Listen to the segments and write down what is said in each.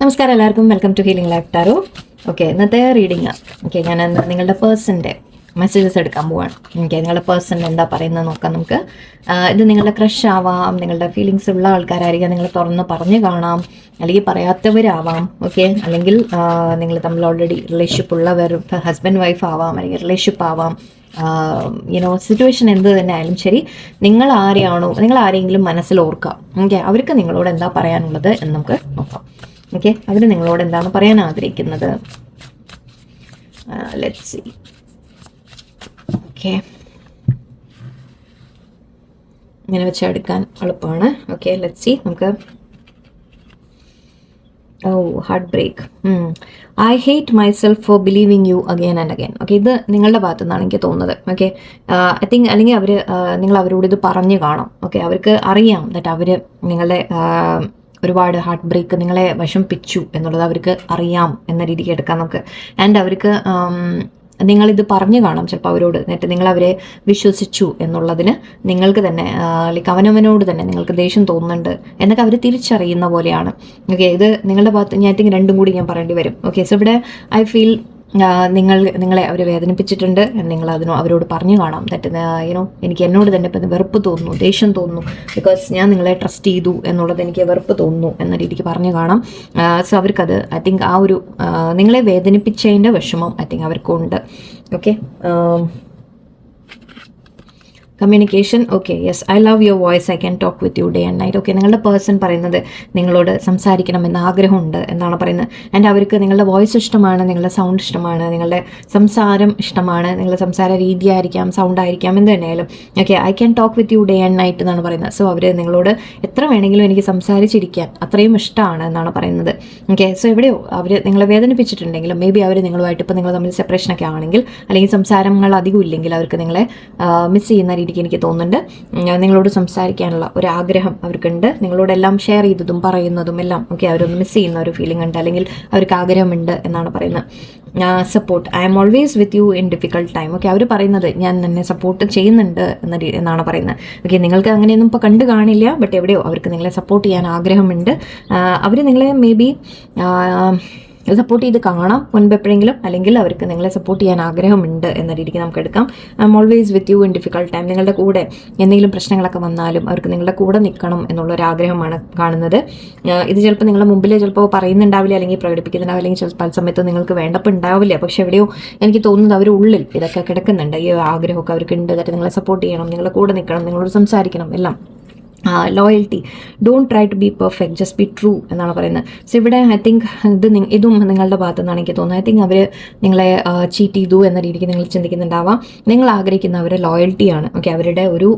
നമസ്കാരം എല്ലാവർക്കും, welcome to healing life tarot. Okay, ഇന്നത്തെ റീഡിങ്. ഓക്കെ, ഞാൻ നിങ്ങളുടെ പേഴ്സൻ്റെ മെസ്സേജസ് എടുക്കാൻ പോവാണ്. ഓക്കെ, നിങ്ങളുടെ പേഴ്സൺ എന്താ പറയുന്നത് നോക്കാം നമുക്ക്. ഇത് നിങ്ങളുടെ ക്രഷ് ആവാം, നിങ്ങളുടെ ഫീലിങ്സ് ഉള്ള ആൾക്കാരായിരിക്കാം, നിങ്ങൾ തുറന്ന് പറഞ്ഞു കാണാം, അല്ലെങ്കിൽ പറയാത്തവരാവാം. ഓക്കെ, അല്ലെങ്കിൽ നിങ്ങൾ തമ്മിൽ ഓൾറെഡി റിലേഷൻഷിപ്പ് ഉള്ളവർ, ഹസ്ബൻഡ് വൈഫ് ആവാം, അല്ലെങ്കിൽ റിലേഷൻഷിപ്പ് ആവാം. സിറ്റുവേഷൻ എന്ത് തന്നെ ആയാലും ശരി, നിങ്ങൾ ആരെങ്കിലും മനസ്സിൽ ഓർക്കാം. ഓക്കെ, അവർക്ക് നിങ്ങളോട് എന്താ പറയാനുള്ളത് എന്ന് നമുക്ക് നോക്കാം. ഓക്കെ, അവർ നിങ്ങളോട് എന്താണ് പറയാൻ ആഗ്രഹിക്കുന്നത്. Let's see. ഓക്കെ, ഇങ്ങനെ വെച്ചെടുക്കാൻ എളുപ്പമാണ്. Okay, let's see. നമുക്ക് heartbreak. I hate myself for believing you again and again. Okay, ഇത് നിങ്ങളുടെ ഭാഗത്തു നിന്നാണ് എനിക്ക് തോന്നുന്നത്. ഓക്കെ, ഐ തിങ്ക് അല്ലെങ്കിൽ നിങ്ങൾ അവരോട് ഇത് പറഞ്ഞു കാണാം. ഓക്കെ, അവർക്ക് അറിയാം ദാറ്റ് അവർ നിങ്ങളുടെ ഒരുപാട് ഹാർട്ട് ബ്രേക്ക് നിങ്ങളെ വിഷമിപ്പിച്ചു എന്നുള്ളത് അവർക്ക് അറിയാം എന്ന രീതിക്ക് എടുക്കാം നമുക്ക്. ആൻഡ് അവർക്ക് നിങ്ങളിത് പറഞ്ഞു കാണാം ചിലപ്പോൾ അവരോട്. എന്നിട്ട് നിങ്ങളവരെ വിശ്വസിച്ചു എന്നുള്ളതിന് നിങ്ങൾക്ക് തന്നെ ലൈക്ക് അവനവനോട് തന്നെ നിങ്ങൾക്ക് ദേഷ്യം തോന്നുന്നുണ്ട് എന്നൊക്കെ അവർ തിരിച്ചറിയുന്ന പോലെയാണ്. ഓക്കെ, ഇത് നിങ്ങളുടെ ഭാഗത്ത് ഞാൻ തിങ്ക് രണ്ടും കൂടി ഞാൻ പറയേണ്ടി വരും. ഓക്കെ, സോ ഇവിടെ ഐ ഫീൽ നിങ്ങളെ അവർ വേദനിപ്പിച്ചിട്ടുണ്ട്. നിങ്ങൾ അവരോട് പറഞ്ഞു കാണാം ദാറ്റ് എനിക്ക് എന്നോട് തന്നെ ഇപ്പം വെറുപ്പ് തോന്നുന്നു, ദേഷ്യം തോന്നുന്നു, ബിക്കോസ് ഞാൻ നിങ്ങളെ ട്രസ്റ്റ് ചെയ്തു എന്നുള്ളത് എനിക്ക് വെറുപ്പ് തോന്നുന്നു എന്ന രീതിക്ക് പറഞ്ഞു കാണാം. സോ അവർക്കത് ഐ തിങ്ക് ആ ഒരു നിങ്ങളെ വേദനിപ്പിച്ചതിൻ്റെ വിഷമം ഐ തിങ്ക് അവർക്കുണ്ട്. Okay, communication. Okay, yes, I love your voice, I can talk with you day and night. Okay, നിങ്ങളുടെ പേഴ്സൺ പറയുന്നത് നിങ്ങളോട് സംസാരിക്കണമെന്ന് ആഗ്രഹമുണ്ട് എന്നാണ് പറയുന്നത്. ആൻഡ് അവർക്ക് നിങ്ങളുടെ വോയിസ് ഇഷ്ടമാണ്, നിങ്ങളുടെ സൗണ്ട് ഇഷ്ടമാണ്, നിങ്ങളുടെ സംസാരം ഇഷ്ടമാണ്, നിങ്ങളുടെ സംസാര രീതിയായിരിക്കാം, സൗണ്ട് ആയിരിക്കാം, എന്ത് തന്നെയായാലും. Okay, I can talk with you day and night എന്നാണ് പറയുന്നത്. സോ അവർ നിങ്ങളോട് എത്ര വേണമെങ്കിലും എനിക്ക് സംസാരിച്ചിരിക്കാൻ അത്രയും ഇഷ്ടമാണ് എന്നാണ് പറയുന്നത്. ഓക്കെ, സോ എവിടെയോ അവർ നിങ്ങളെ വേദനിപ്പിച്ചിട്ടുണ്ടെങ്കിലും മേ ബി അവർ നിങ്ങളുമായിട്ട് ഇപ്പോൾ നിങ്ങൾ തമ്മിൽ സെപ്പറേഷനൊക്കെ ആണെങ്കിൽ, അല്ലെങ്കിൽ സംസാരങ്ങൾ അധികം ഇല്ലെങ്കിൽ അവർക്ക് നിങ്ങളെ മിസ് ചെയ്യുന്ന എനിക്ക് തോന്നുന്നുണ്ട്. നിങ്ങളോട് സംസാരിക്കാനുള്ള ഒരു ആഗ്രഹം അവർക്കുണ്ട്, നിങ്ങളോടെല്ലാം ഷെയർ ചെയ്തതും പറയുന്നതും എല്ലാം. ഓക്കെ, അവരൊന്ന് മിസ് ചെയ്യുന്ന ഒരു ഫീലിംഗ് ഉണ്ട്, അല്ലെങ്കിൽ അവർക്ക് ആഗ്രഹമുണ്ട് എന്നാണ് പറയുന്നത്. Support, I am always with you in difficult time. Okay, അവർ പറയുന്നത് ഞാൻ എന്നെ സപ്പോർട്ട് ചെയ്യുന്നുണ്ട് എന്നാണ് പറയുന്നത്. ഓക്കെ, നിങ്ങൾക്ക് അങ്ങനെയൊന്നും ഇപ്പോൾ കണ്ടു കാണില്ല, ബട്ട് എവിടെയോ അവർക്ക് നിങ്ങളെ സപ്പോർട്ട് ചെയ്യാൻ ആഗ്രഹമുണ്ട്. അവർ നിങ്ങളെ മേ ബി സപ്പോർട്ട് ചെയ്ത് കാണാം മുൻപ് എപ്പോഴെങ്കിലും, അല്ലെങ്കിൽ അവർക്ക് നിങ്ങളെ സപ്പോർട്ട് ചെയ്യാൻ ആഗ്രഹമുണ്ട് എന്ന രീതിക്ക് നമുക്ക് എടുക്കാം. I am always with you in difficult time. നിങ്ങളുടെ കൂടെ എന്തെങ്കിലും പ്രശ്നങ്ങളൊക്കെ വന്നാലും അവർക്ക് നിങ്ങളുടെ കൂടെ നിൽക്കണം എന്നുള്ളൊരാഗ്രഹമാണ് കാണുന്നത്. ഇത് ചിലപ്പോൾ നിങ്ങളുടെ മുമ്പിൽ ചിലപ്പോൾ പറയുന്നുണ്ടാവില്ല, അല്ലെങ്കിൽ പ്രകടിപ്പിക്കുന്നുണ്ടാവില്ല, അല്ലെങ്കിൽ പല സമയത്ത് നിങ്ങൾക്ക് വേണ്ടപ്പോൾ ഉണ്ടാവില്ല. പക്ഷെ എവിടെയോ എനിക്ക് തോന്നുന്നത് അവരുടെ ഉള്ളിൽ ഇതൊക്കെ കിടക്കുന്നുണ്ട്. ഈ ആഗ്രഹമൊക്കെ അവർക്ക് ഉണ്ട്, അതായത് നിങ്ങളെ സപ്പോർട്ട് ചെയ്യണം, നിങ്ങളുടെ കൂടെ നിൽക്കണം, നിങ്ങളോട് സംസാരിക്കണം എല്ലാം. Loyalty, don't try to be perfect, just be true എന്നാണ് പറയുന്നത്. സോ ഇവിടെ ഐ തിങ്ക് ഇതും നിങ്ങളുടെ ഭാഗത്തു നിന്നാണ് എനിക്ക് തോന്നുന്നത്. ഐ തിങ്ക് അവർ നിങ്ങളെ ചീറ്റ് ചെയ്തു എന്ന രീതിക്ക് നിങ്ങൾ ചിന്തിക്കുന്നുണ്ടാവാം. നിങ്ങൾ ആഗ്രഹിക്കുന്ന അവരുടെ ലോയൽറ്റിയാണ്. ഓക്കെ, അവരുടെ ഒരു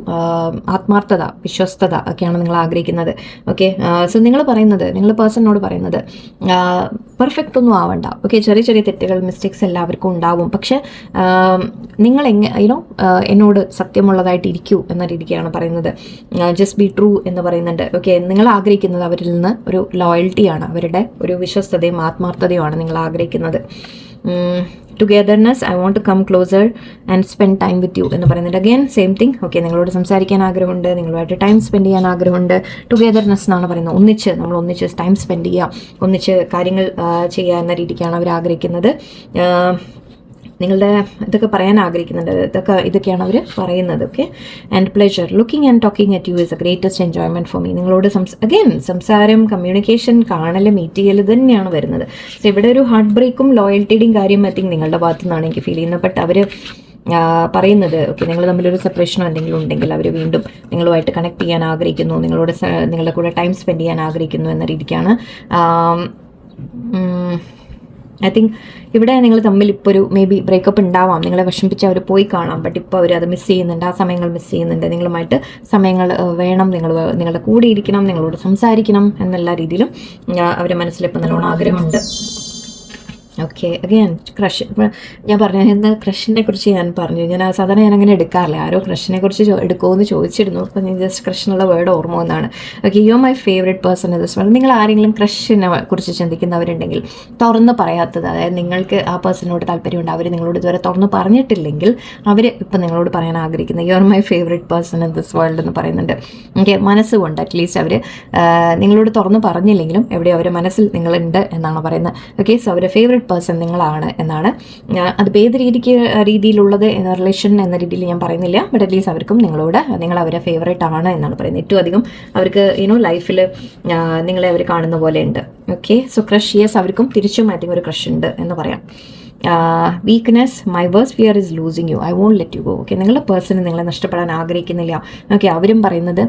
ആത്മാർത്ഥത, വിശ്വസ്തത ഒക്കെയാണ് നിങ്ങൾ ആഗ്രഹിക്കുന്നത്. ഓക്കെ, സോ നിങ്ങൾ പേഴ്സണിനോട് പറയുന്നത് പെർഫെക്റ്റ് ഒന്നും ആവണ്ട. ഓക്കെ, ചെറിയ ചെറിയ തെറ്റുകൾ, മിസ്റ്റേക്സ് എല്ലാവർക്കും ഉണ്ടാവും. പക്ഷെ നിങ്ങൾ എന്നോട് സത്യമുള്ളതായിട്ട് ഇരിക്കൂ എന്ന രീതിക്കാണ് പറയുന്നത്. ജസ്റ്റ് ബി ട്രൂ എന്ന് പറയുന്നുണ്ട്. ഓക്കെ, നിങ്ങൾ ആഗ്രഹിക്കുന്നത് അവരിൽ നിന്ന് ഒരു ലോയൽറ്റിയാണ്, അവരുടെ ഒരു വിശ്വസ്തതയും ആത്മാർത്ഥതയുമാണ് നിങ്ങൾ ആഗ്രഹിക്കുന്നത്. Togetherness, I want to come closer and spend time with you എന്ന് പറയുന്നുണ്ട്. Again same thing. ഓക്കെ, നിങ്ങളോട് സംസാരിക്കാൻ ആഗ്രഹമുണ്ട്, നിങ്ങളുമായിട്ട് ടൈം സ്പെൻഡ് ചെയ്യാൻ ആഗ്രഹമുണ്ട്. ടുഗെദർനെസ് എന്നാണ് പറയുന്നത്. നമ്മൾ ഒന്നിച്ച് ടൈം സ്പെൻഡ് ചെയ്യുക, ഒന്നിച്ച് കാര്യങ്ങൾ ചെയ്യുക എന്ന രീതിക്കാണ് അവർ ആഗ്രഹിക്കുന്നത്. നിങ്ങളുടെ ഇതൊക്കെ പറയാൻ ആഗ്രഹിക്കുന്നുണ്ട്, ഇതൊക്കെയാണ് അവർ പറയുന്നത്. Okay, and pleasure, looking and talking at you is a greatest enjoyment for me. നിങ്ങളോട് സംസാരം, കമ്മ്യൂണിക്കേഷൻ, കാണൽ, മീറ്റ് ചെയ്യൽ തന്നെയാണ് വരുന്നത്. സോ ഇവിടെ ഒരു ഹാർട്ട് ബ്രേക്കും ലോയൽറ്റിയുടെയും കാര്യം ഐ തിങ്ക് നിങ്ങളുടെ ഭാഗത്തു നിന്നാണ് എനിക്ക് ഫീൽ ചെയ്യുന്നത്. ബട്ട് അവർ പറയുന്നത് ഓക്കെ, നിങ്ങൾ തമ്മിലൊരു സെപ്പറേഷനോ എന്തെങ്കിലും ഉണ്ടെങ്കിൽ അവർ വീണ്ടും നിങ്ങളുമായിട്ട് കണക്ട് ചെയ്യാൻ ആഗ്രഹിക്കുന്നു, നിങ്ങളുടെ കൂടെ ടൈം സ്പെൻഡ് ചെയ്യാൻ ആഗ്രഹിക്കുന്നു എന്ന രീതിക്കാണ്. ഐ തിങ്ക് ഇവിടെ നിങ്ങൾ തമ്മിൽ ഇപ്പോൾ ഒരു മേ ബി ബ്രേക്കപ്പ് ഉണ്ടാവാം, നിങ്ങളെ വിഷമിപ്പിച്ച് അവർ പോയി കാണാം. ബട്ട് ഇപ്പോൾ അവർ അത് മിസ് ചെയ്യുന്നുണ്ട്, ആ സമയങ്ങൾ മിസ് ചെയ്യുന്നുണ്ട്. നിങ്ങളുമായിട്ട് സമയങ്ങൾ വേണം, നിങ്ങളുടെ കൂടെ ഇരിക്കണം, നിങ്ങളോട് സംസാരിക്കണം എന്നെല്ലാ രീതിയിലും അവരുടെ മനസ്സിലിപ്പോൾ നല്ലോണം ആഗ്രഹമുണ്ട്. Okay, again crush. ഞാൻ പറഞ്ഞു ഇന്ന് ക്രഷിനെ കുറിച്ച് ഞാൻ പറഞ്ഞു. സാധാരണ ഞാൻ അങ്ങനെ എടുക്കാറില്ല. ആരോ ക്രഷിനെ കുറിച്ച് എടുക്കുമോ എന്ന് ചോദിച്ചിരുന്നു. അപ്പോൾ ഞാൻ ജസ്റ്റ് ക്രഷിനുള്ള വേർഡ് ഓർമ്മ വന്നാണ്. Okay, U are my favourite person in this world. നിങ്ങൾ ആരെങ്കിലും ക്രഷിനെ കുറിച്ച് ചിന്തിക്കുന്നവരുണ്ടെങ്കിൽ, തുറന്ന് പറയാത്തത്, അതായത് നിങ്ങൾക്ക് ആ പേഴ്സണിനോട് താല്പര്യമുണ്ട്, അവർ നിങ്ങളോട് ഇതുവരെ തുറന്ന് പറഞ്ഞിട്ടില്ലെങ്കിൽ അവർ ഇപ്പം നിങ്ങളോട് പറയാൻ ആഗ്രഹിക്കുന്നത് U are my favourite person in this world എന്ന് പറയുന്നുണ്ട്. ഓക്കെ, മനസ്സുകൊണ്ട് അറ്റ്ലീസ്റ്റ് അവർ നിങ്ങളോട് തുറന്ന് പറഞ്ഞില്ലെങ്കിലും എവിടെയോ അവരുടെ മനസ്സിൽ നിങ്ങളുണ്ട് എന്നാണ് പറയുന്നത്. ഓക്കെ, സോ അവരുടെ ഫേവറേറ്റ് പേഴ്സൺ നിങ്ങളാണ് എന്നാണ്. അതിപ്പോൾ ഏത് രീതിയിലുള്ളത് എന്ന റിലേഷൻ എന്ന രീതിയിൽ ഞാൻ പറയുന്നില്ല, ബട്ട് അറ്റ്ലീസ്റ്റ് അവർക്കും നിങ്ങൾ അവരെ ഫേവറേറ്റ് ആണ് എന്നാണ് പറയുന്നത്. ഏറ്റവും അധികം അവർക്ക് ലൈഫിൽ നിങ്ങളെ അവർ കാണുന്ന പോലെ ഉണ്ട്. ഓക്കെ, സോ ക്രഷ്, യെസ്, അവർക്കും തിരിച്ചും മാറ്റി ഒരു ക്രഷ് ഉണ്ട് എന്ന് പറയാം. Weakness, my worst fear is losing you, I won't let you go. Okay, നിങ്ങളുടെ പേഴ്സണ് നിങ്ങളെ നഷ്ടപ്പെടാൻ ആഗ്രഹിക്കുന്നില്ല. ഓക്കെ, അവരും പറയുന്നത്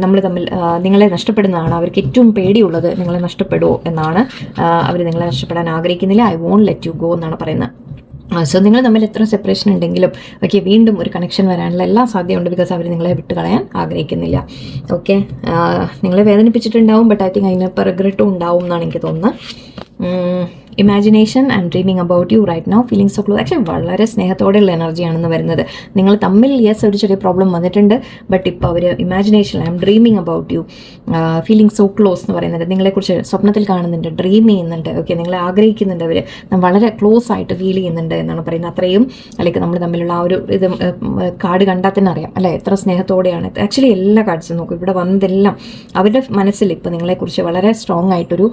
നമ്മൾ തമ്മിൽ നിങ്ങളെ നഷ്ടപ്പെടുന്നതാണ് അവർക്ക് ഏറ്റവും പേടിയുള്ളത്, നിങ്ങളെ നഷ്ടപ്പെടുമോ എന്നാണ്. അവർ നിങ്ങളെ നഷ്ടപ്പെടാൻ ആഗ്രഹിക്കുന്നില്ല, I won't let you go എന്നാണ് പറയുന്നത്. സോ നിങ്ങൾ തമ്മിൽ എത്ര സെപ്പറേഷൻ ഉണ്ടെങ്കിലും ഓക്കെ, വീണ്ടും ഒരു കണക്ഷൻ വരാനുള്ള എല്ലാ സാധ്യതയുണ്ട്. ബിക്കോസ് അവർ നിങ്ങളെ വിട്ട് കളയാൻ ആഗ്രഹിക്കുന്നില്ല. ഓക്കെ, നിങ്ങളെ വേദനിപ്പിച്ചിട്ടുണ്ടാവും, ബട്ട് ഐ തിങ്ക് അതിനിപ്പോൾ റിഗ്രറ്റും ഉണ്ടാവും എന്നാണ് എനിക്ക് തോന്നുന്നത്. Imagination, I M dreaming about you right now, feeling so close. Actually വളരെ സ്നേഹത്തോടെയുള്ള എനർജിയാണെന്ന് വരുന്നത്. നിങ്ങൾ തമ്മിൽ യെസ് ഒരു ചെറിയ പ്രോബ്ലം വന്നിട്ടുണ്ട്, ബട്ട് ഇപ്പോൾ അവർ imagination, I M dreaming about you, feeling so close എന്ന് പറയുന്നത്. നിങ്ങളെക്കുറിച്ച് സ്വപ്നത്തിൽ കാണുന്നുണ്ട്, ഡ്രീം ചെയ്യുന്നുണ്ട്. ഓക്കെ, നിങ്ങളെ ആഗ്രഹിക്കുന്നുണ്ട്, അവർ വളരെ ക്ലോസ് ആയിട്ട് ഫീൽ ചെയ്യുന്നുണ്ട് എന്നാണ് പറയുന്നത്. അത്രയും അല്ലെങ്കിൽ നമ്മൾ തമ്മിലുള്ള ആ ഒരു ഇത് കാർഡ് കണ്ടാൽ തന്നെ അറിയാം അല്ലേ, എത്ര സ്നേഹത്തോടെയാണ്. ആക്ച്വലി എല്ലാ കാർഡ്സും നോക്കും, ഇവിടെ വന്നതെല്ലാം അവരുടെ മനസ്സിൽ ഇപ്പോൾ നിങ്ങളെക്കുറിച്ച് വളരെ സ്ട്രോങ് ആയിട്ടൊരു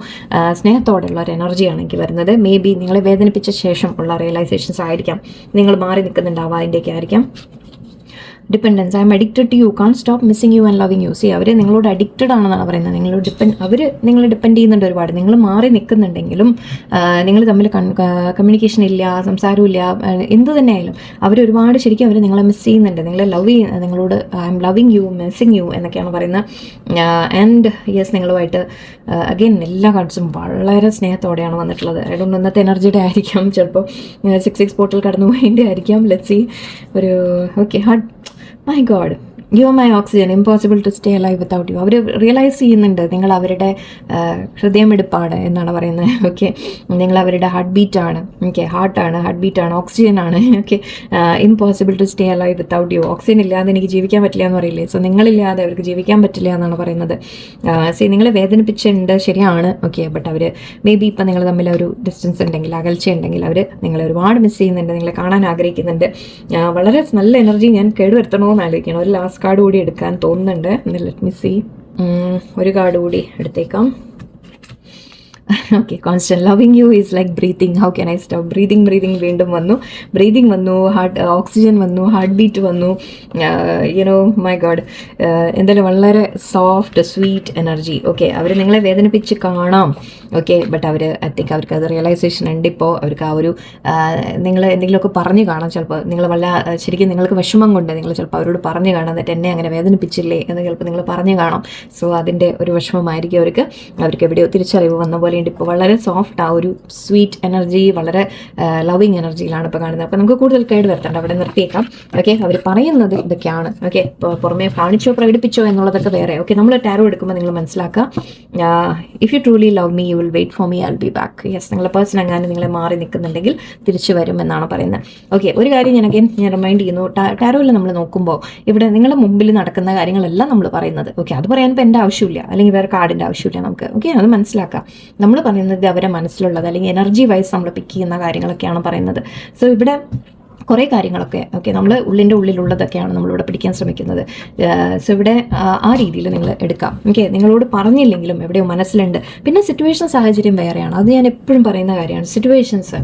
സ്നേഹത്തോടെയുള്ള ഒരു എനർജിയാണ് എനിക്ക് വരുന്നത്. മേ ബി നിങ്ങളെ വേദനിപ്പിച്ച ശേഷം ഉള്ള റിയലൈസേഷൻസ് ആയിരിക്കാം, നിങ്ങൾ മാറി നിൽക്കുന്നുണ്ടാവുക, അതിൻ്റെയൊക്കെ ആയിരിക്കാം. Dependence, I am addicted to you, can't stop missing you and loving you. See, അവർ നിങ്ങളോട് അഡിക്റ്റഡ് ആണെന്നാണ് പറയുന്നത്. അവർ നിങ്ങളെ ഡിപ്പെൻഡ് ചെയ്യുന്നുണ്ട് ഒരുപാട്. നിങ്ങൾ മാറി നിൽക്കുന്നുണ്ടെങ്കിലും നിങ്ങൾ തമ്മിൽ കമ്മ്യൂണിക്കേഷൻ ഇല്ല, സംസാരമില്ല, എന്ത് തന്നെയായാലും അവരൊരുപാട് ശരിക്കും അവർ നിങ്ങളെ മിസ് ചെയ്യുന്നുണ്ട്, നിങ്ങളെ ലവ് ചെയ്യുന്ന, നിങ്ങളോട് I M loving U, missing U എന്നൊക്കെയാണ് പറയുന്നത്. ആൻഡ് യെസ്, നിങ്ങളുമായിട്ട് അഗെയിൻ എല്ലാ കാർഡ്സും വളരെ സ്നേഹത്തോടെയാണ് വന്നിട്ടുള്ളത്. അതുകൊണ്ട് ഇന്നത്തെ എനർജിയുടെ ആയിരിക്കാം, ചിലപ്പോൾ 6 പോർട്ടൽ കടന്നു പോയതിൻ്റെ ആയിരിക്കാം. Let's see. ഒരു okay, heart, my god, you are my oxygen, impossible to stay alive without you. അവർ റിയലൈസ് ചെയ്യുന്നുണ്ട് നിങ്ങൾ അവരുടെ ഹൃദയമെടുപ്പാണ് എന്നാണ് പറയുന്നത്. ഓക്കെ, നിങ്ങൾ അവരുടെ ഹാർട്ട് ബീറ്റാണ്. ഓക്കെ, ഹാർട്ടാണ്, ഹാർട്ട് ബീറ്റാണ്, ഓക്സിജൻ ആണ്. Okay, impossible to stay alive without you. Oxygen ഇല്ലാതെ എനിക്ക് ജീവിക്കാൻ പറ്റില്ല എന്ന് പറയില്ലേ, സോ നിങ്ങളില്ലാതെ അവർക്ക് ജീവിക്കാൻ പറ്റില്ല എന്നാണ് പറയുന്നത്. സി, നിങ്ങളെ വേദനിപ്പിച്ചിട്ടുണ്ട്, ശരിയാണ്. ഓക്കെ, ബട്ട് അവർ മേ ബി ഇപ്പം നിങ്ങൾ തമ്മിൽ ഒരു ഡിസ്റ്റൻസ് ഉണ്ടെങ്കിൽ, അകൽച്ച ഉണ്ടെങ്കിൽ, അവർ നിങ്ങളെ ഒരുപാട് മിസ് ചെയ്യുന്നുണ്ട്, നിങ്ങളെ കാണാൻ ആഗ്രഹിക്കുന്നുണ്ട്. വളരെ നല്ല എനർജി ഞാൻ കേടുവരുത്തണമെന്ന് ആലോചിക്കണം. ഒരു ലാസ്റ്റ് കാർഡ് കൂടി എടുക്കാൻ തോന്നുന്നുണ്ട്. ലെറ്റ് മി സീ, ഒരു കാർഡ് കൂടി എടുത്തേക്കാം. Okay, constant loving you is like breathing. How can I stop breathing? വീണ്ടും വന്നു, ബ്രീതിങ് വന്നു, ഹാർട്ട് ഓക്സിജൻ വന്നു, ഹാർട്ട് ബീറ്റ് വന്നു. മൈ ഗോഡ്, എന്തായാലും വളരെ സോഫ്റ്റ് സ്വീറ്റ് എനർജി. ഓക്കെ, അവർ നിങ്ങളെ വേദനിപ്പിച്ച് കാണാം. ഓക്കെ, ബട്ട് അവർ ഐ തിങ്ക് അവർക്ക് അത് റിയലൈസേഷൻ ഉണ്ട്. ഇപ്പോൾ അവർക്ക് ആ ഒരു നിങ്ങൾ എന്തെങ്കിലുമൊക്കെ പറഞ്ഞു കാണാം. ചിലപ്പോൾ നിങ്ങൾ ശരിക്കും നിങ്ങൾക്ക് വിഷമം കൊണ്ട് നിങ്ങൾ ചിലപ്പോൾ അവരോട് പറഞ്ഞു കാണാം, എന്നിട്ട് എന്നെ അങ്ങനെ വേദനിപ്പിച്ചില്ലേ എന്ന് ചിലപ്പോൾ നിങ്ങൾ പറഞ്ഞു കാണാം. സോ അതിൻ്റെ ഒരു വിഷമമായിരിക്കും അവർക്ക് എവിടെയോ തിരിച്ചറിവ് വന്ന പോലെ. ഇപ്പോൾ വളരെ സോഫ്റ്റ്, ആ ഒരു സ്വീറ്റ് എനർജി, വളരെ ലവിങ് എനർജിയിലാണ് ഇപ്പോൾ കാണുന്നത്. അപ്പോൾ നമുക്ക് കൂടുതൽ കേട് വരുത്തണ്ട, അവിടെ നിർത്തിയേക്കാം. ഓക്കെ, അവർ പറയുന്നത് ഇതൊക്കെയാണ്. ഓക്കെ, പുറമേ കാണിച്ചോ പ്രകടിപ്പിച്ചോ എന്നുള്ളതൊക്കെ വേറെ. ഓക്കെ, നമ്മൾ ടാരോ എടുക്കുമ്പോൾ നിങ്ങൾ മനസ്സിലാക്കുക, if you truly love me you will wait for me, I will be back. Yes, നിങ്ങളുടെ പേഴ്സൺ എങ്ങാനും നിങ്ങളെ മാറി നിൽക്കുന്നുണ്ടെങ്കിൽ തിരിച്ചു വരും എന്നാണ് പറയുന്നത്. ഓക്കെ, ഒരു കാര്യം ഞാൻ റിമൈൻഡ് ചെയ്യുന്നു, ടാരോയിൽ നമ്മൾ നോക്കുമ്പോൾ ഇവിടെ നിങ്ങളുടെ മുമ്പിൽ നടക്കുന്ന കാര്യങ്ങളെല്ലാം നമ്മൾ പറയുന്നത്. ഓക്കെ, അത് പറയാൻ ഇപ്പോൾ എൻ്റെ ആവശ്യമില്ല, അല്ലെങ്കിൽ വേറെ കാർഡിൻ്റെ ആവശ്യമില്ല നമുക്ക്. ഓക്കെ, അത് മനസ്സിലാക്കാം. നമ്മൾ പറയുന്നത് അവരെ മനസ്സിലുള്ളത് അല്ലെങ്കിൽ എനർജി വൈസ് നമ്മൾ പിക്ക് ചെയ്യുന്ന കാര്യങ്ങളൊക്കെയാണ് പറയുന്നത്. സോ ഇവിടെ കുറേ കാര്യങ്ങളൊക്കെ ഓക്കെ നമ്മൾ ഉള്ളിലുള്ളതൊക്കെയാണ് നമ്മളിവിടെ പിടിക്കാൻ ശ്രമിക്കുന്നത്. സോ ഇവിടെ ആ രീതിയിൽ നിങ്ങൾ എടുക്കാം. ഓക്കെ, നിങ്ങളോട് പറഞ്ഞില്ലെങ്കിലും എവിടെയോ മനസ്സിലുണ്ട്. പിന്നെ സിറ്റുവേഷൻ സാഹചര്യം വേറെയാണ്, അത് ഞാൻ എപ്പോഴും പറയുന്ന കാര്യമാണ്. സിറ്റുവേഷൻസ്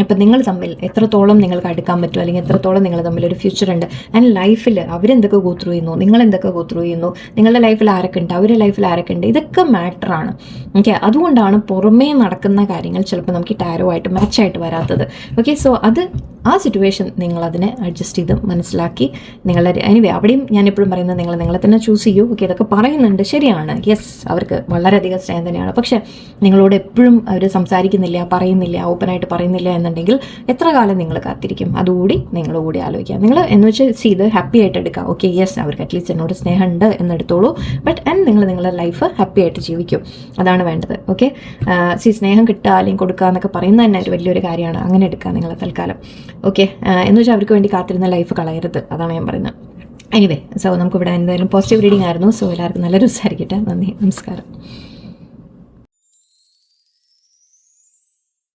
ഇപ്പം നിങ്ങൾ തമ്മിൽ എത്രത്തോളം നിങ്ങൾക്ക് അടുക്കാൻ പറ്റും, അല്ലെങ്കിൽ എത്രത്തോളം നിങ്ങൾ തമ്മിൽ ഒരു ഫ്യൂച്ചർ ഉണ്ട്, ആൻഡ് ലൈഫിൽ അവരെന്തൊക്കെ ഗോ ത്രൂ ചെയ്യുന്നു, നിങ്ങളെന്തൊക്കെ ഗോ ത്രൂ ചെയ്യുന്നു, നിങ്ങളുടെ ലൈഫിൽ ആരൊക്കെ ഉണ്ട്, അവരുടെ ലൈഫിൽ ആരൊക്കെ ഉണ്ട്, ഇതൊക്കെ മാറ്ററാണ്. ഓക്കെ, അതുകൊണ്ടാണ് പുറമേ നടക്കുന്ന കാര്യങ്ങൾ ചിലപ്പോൾ നമുക്ക് ടാരോ ആയിട്ട് മാച്ചായിട്ട് വരാത്തത്. ഓക്കെ, സോ അത് ആ സിറ്റുവേഷൻ സിറ്റുവേഷൻ നിങ്ങളതിനെ അഡ്ജസ്റ്റ് ചെയ്ത് മനസ്സിലാക്കി നിങ്ങളുടെ എനിവേ അവിടെയും ഞാൻ എപ്പോഴും പറയുന്നത് നിങ്ങളെ തന്നെ ചൂസ് ചെയ്യൂ. ഓക്കെ, ഇതൊക്കെ പറയുന്നുണ്ട്, ശരിയാണ്, യെസ്, അവർക്ക് വളരെയധികം സ്നേഹം തന്നെയാണ്. പക്ഷേ നിങ്ങളോട് എപ്പോഴും അവർ സംസാരിക്കുന്നില്ല, പറയുന്നില്ല, ഓപ്പണായിട്ട് പറയുന്നില്ല എന്നുണ്ടെങ്കിൽ എത്ര കാലം നിങ്ങൾ കാത്തിരിക്കും? അതുകൂടി നിങ്ങൾ കൂടി ആലോചിക്കുക. നിങ്ങൾ എന്ന് വെച്ചാൽ ഇത് ഹാപ്പി ആയിട്ട് എടുക്കുക. ഓക്കെ, യെസ്, അവർക്ക് അറ്റ്ലീസ്റ്റ് എന്നോട് സ്നേഹമുണ്ട് എന്നെടുത്തോളൂ, ബട്ട് നിങ്ങൾ നിങ്ങളുടെ ലൈഫ് ഹാപ്പി ആയിട്ട് ജീവിക്കും. അതാണ് വേണ്ടത്. ഓക്കെ, സ്നേഹം കിട്ടുക അല്ലെങ്കിൽ കൊടുക്കുക എന്നൊക്കെ പറയുന്നത് തന്നെ ഒരു വലിയൊരു കാര്യമാണ്. അങ്ങനെ എടുക്കുക നിങ്ങൾ തൽക്കാലം. ഓക്കെ, എന്ന് വെച്ചാൽ അവർക്ക് വേണ്ടി കാത്തിരുന്ന ലൈഫ് കളയരുത്, അതാണ് ഞാൻ പറയുന്നത്. എനിവേ, സോ നമുക്കിവിടെ എന്തായാലും പോസിറ്റീവ് റീഡിംഗ് ആയിരുന്നു. സോ എല്ലാവർക്കും നല്ലൊരു ദിവസമായിരിക്കട്ടെ. നന്ദി, നമസ്കാരം.